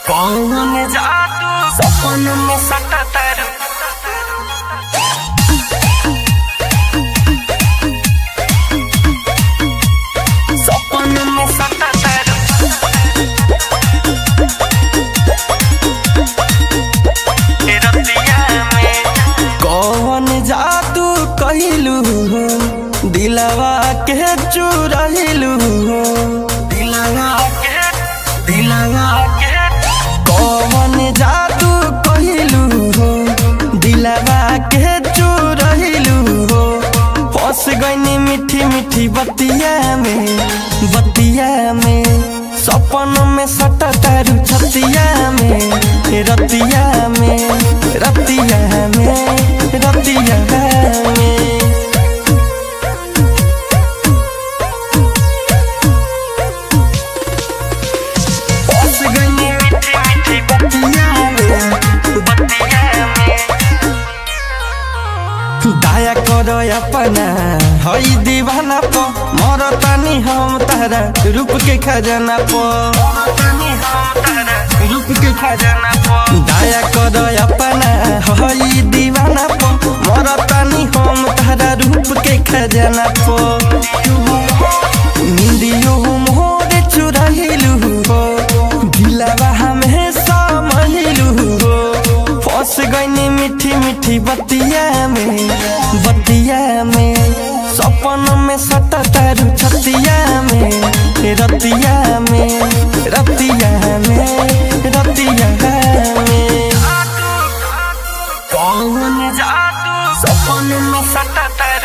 कौन जादू सपन में सटतर सपन में सटतर रतिया में कौन जादू कहलू दिलवा के चुरैलू दिलवा के कौन जादू कहलू दिलवा के चुरैलू फंस गईनी मीठी मीठी बतिया में सपन में सटतर छतिया में रतिया में रतिया में रतिया में दया करो अपना हई दीवाना पो मरतानी हम तारा रूप के खजाना पो रूप के खजाना पो दया करो अपना हई दीवाना पो मरतानी हम तारा रूप के खजाना पो निंदियो मोरे चुराइलू हो दिलवा हमें समझलू हो फंस गईनी मीठी मीठी बतिया में सपन में सटतर छतिया में रतिया में रतिया में रतिया में कौन जादू सपन में सटतर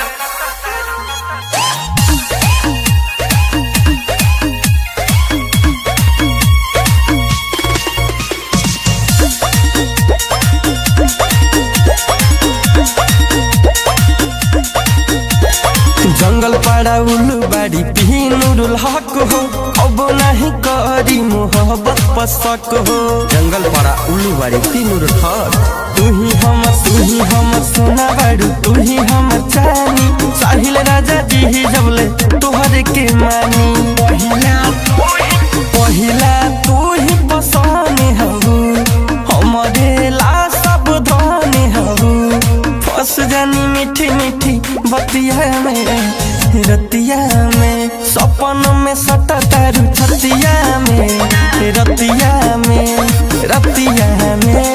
जंगल पाड़ा उल्लू बाड़ी पीनुरुल हक हो अब नहीं करी मोहब्बत पसक हो जंगल पाड़ा उल्लू बाड़ी पीनुरुल हक तू ही हमर सोना बाड़ू तू ही हमर चानी साहिल राजा जी जबले तोहरे के मानी पहिला तू ही पसंद हबू हमरे ला सब धनी हबू फंस जानी मीठी मीठी बतिया में रतिया में सपन में सटतर छतिया में रतिया में रतिया में